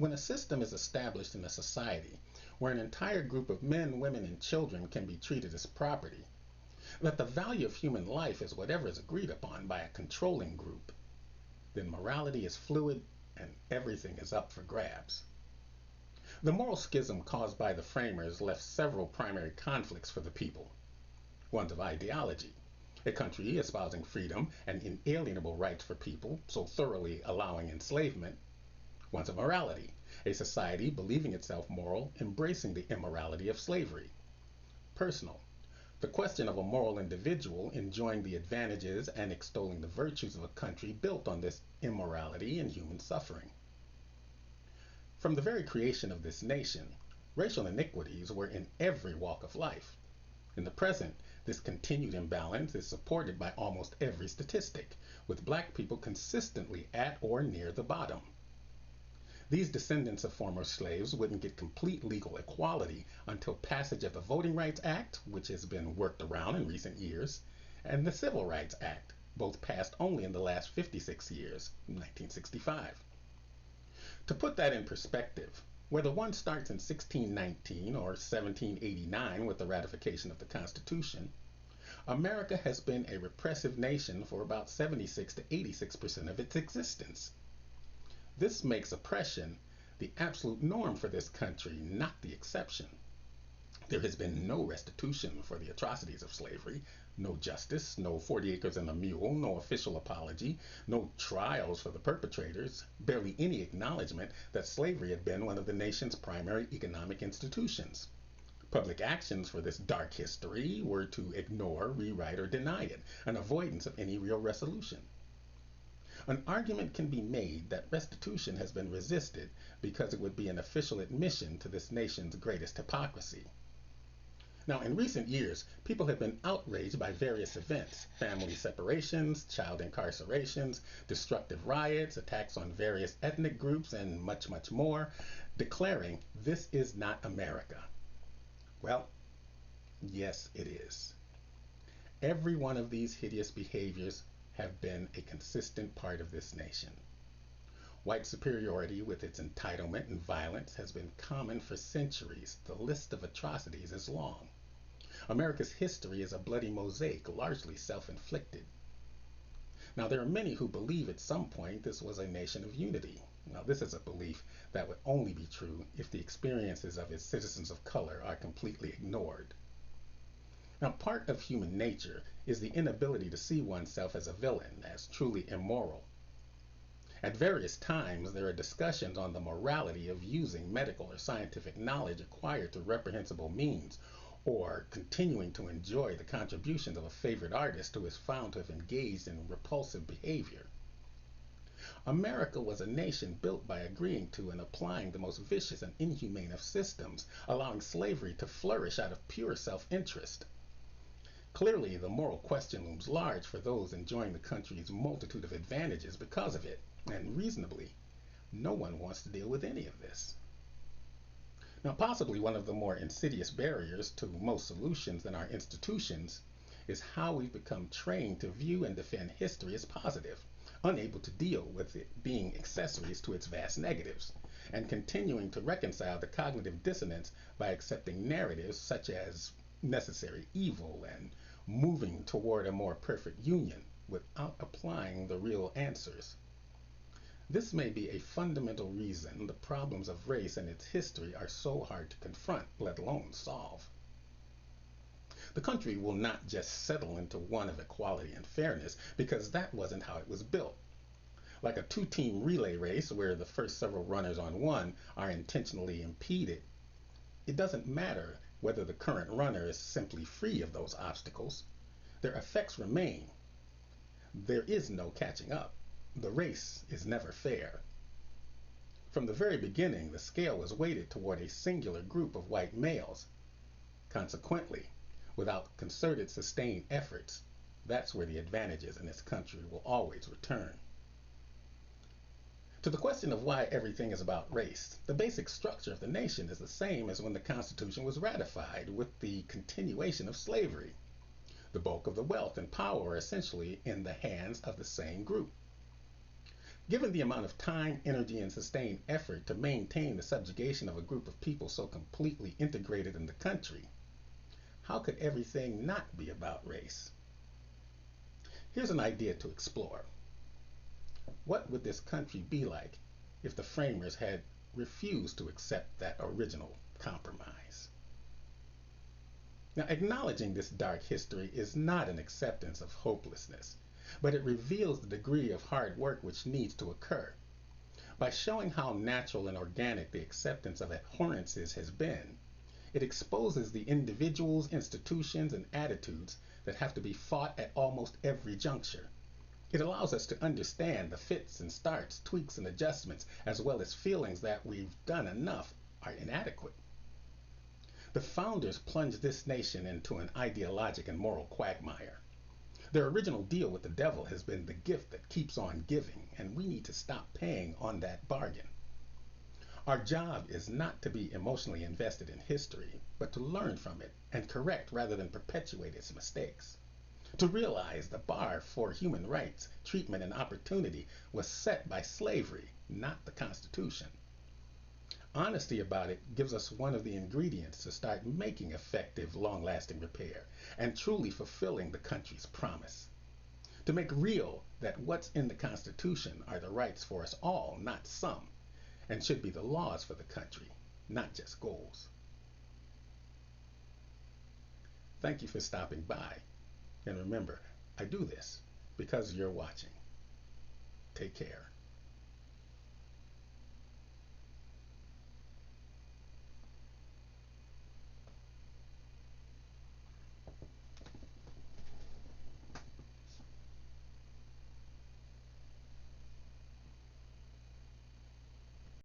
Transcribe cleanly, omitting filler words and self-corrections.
When a system is established in a society where an entire group of men, women, and children can be treated as property, that the value of human life is whatever is agreed upon by a controlling group, then morality is fluid and everything is up for grabs. The moral schism caused by the framers left several primary conflicts for the people. Ones of ideology, a country espousing freedom and inalienable rights for people, so thoroughly allowing enslavement. Ones of morality, a society believing itself moral, embracing the immorality of slavery. Personal, the question of a moral individual enjoying the advantages and extolling the virtues of a country built on this immorality and human suffering. From the very creation of this nation, racial iniquities were in every walk of life. In the present, this continued imbalance is supported by almost every statistic, with black people consistently at or near the bottom. These descendants of former slaves wouldn't get complete legal equality until passage of the Voting Rights Act, which has been worked around in recent years, and the Civil Rights Act, both passed only in the last 56 years, 1965. To put that in perspective, whether one starts in 1619 or 1789 with the ratification of the Constitution, America has been a repressive nation for about 76 to 86% of its existence. This makes oppression the absolute norm for this country, not the exception. There has been no restitution for the atrocities of slavery, no justice, no 40 acres and a mule, no official apology, no trials for the perpetrators, barely any acknowledgement that slavery had been one of the nation's primary economic institutions. Public actions for this dark history were to ignore, rewrite, or deny it, an avoidance of any real resolution. An argument can be made that restitution has been resisted because it would be an official admission to this nation's greatest hypocrisy. Now, in recent years, people have been outraged by various events: family separations, child incarcerations, destructive riots, attacks on various ethnic groups, and much, much more, declaring this is not America. Well, yes, it is. Every one of these hideous behaviors have been a consistent part of this nation. White superiority with its entitlement and violence has been common for centuries. The list of atrocities is long. America's history is a bloody mosaic, largely self-inflicted. Now, there are many who believe at some point this was a nation of unity. Now, this is a belief that would only be true if the experiences of its citizens of color are completely ignored. Now, part of human nature is the inability to see oneself as a villain, as truly immoral. At various times, there are discussions on the morality of using medical or scientific knowledge acquired through reprehensible means, or continuing to enjoy the contributions of a favorite artist who is found to have engaged in repulsive behavior. America was a nation built by agreeing to and applying the most vicious and inhumane of systems, allowing slavery to flourish out of pure self-interest. Clearly, the moral question looms large for those enjoying the country's multitude of advantages because of it, and reasonably, no one wants to deal with any of this. Now, possibly one of the more insidious barriers to most solutions in our institutions is how we've become trained to view and defend history as positive, unable to deal with it being accessories to its vast negatives, and continuing to reconcile the cognitive dissonance by accepting narratives such as necessary evil and moving toward a more perfect union without applying the real answers. This may be a fundamental reason the problems of race and its history are so hard to confront, let alone solve. The country will not just settle into one of equality and fairness, because that wasn't how it was built. Like a two-team relay race where the first several runners on one are intentionally impeded, it doesn't matter whether the current runner is simply free of those obstacles. Their effects remain. There is no catching up. The race is never fair. From the very beginning, the scale was weighted toward a singular group of white males. Consequently, without concerted, sustained efforts, that's where the advantages in this country will always return. To the question of why everything is about race, the basic structure of the nation is the same as when the Constitution was ratified, with the continuation of slavery. The bulk of the wealth and power are essentially in the hands of the same group. Given the amount of time, energy, and sustained effort to maintain the subjugation of a group of people so completely integrated in the country, how could everything not be about race? Here's an idea to explore. What would this country be like if the framers had refused to accept that original compromise? Now, acknowledging this dark history is not an acceptance of hopelessness, but it reveals the degree of hard work which needs to occur. By showing how natural and organic the acceptance of abhorrences has been, it exposes the individuals, institutions, and attitudes that have to be fought at almost every juncture. It allows us to understand the fits and starts, tweaks and adjustments, as well as feelings that we've done enough are inadequate. The founders plunged this nation into an ideologic and moral quagmire. Their original deal with the devil has been the gift that keeps on giving, and we need to stop paying on that bargain. Our job is not to be emotionally invested in history, but to learn from it and correct rather than perpetuate its mistakes. To realize the bar for human rights, treatment, and opportunity was set by slavery, not the Constitution. Honesty about it gives us one of the ingredients to start making effective, long-lasting repair and truly fulfilling the country's promise. To make real that what's in the Constitution are the rights for us all, not some, and should be the laws for the country, not just goals. Thank you for stopping by. And remember, I do this because you're watching. Take care.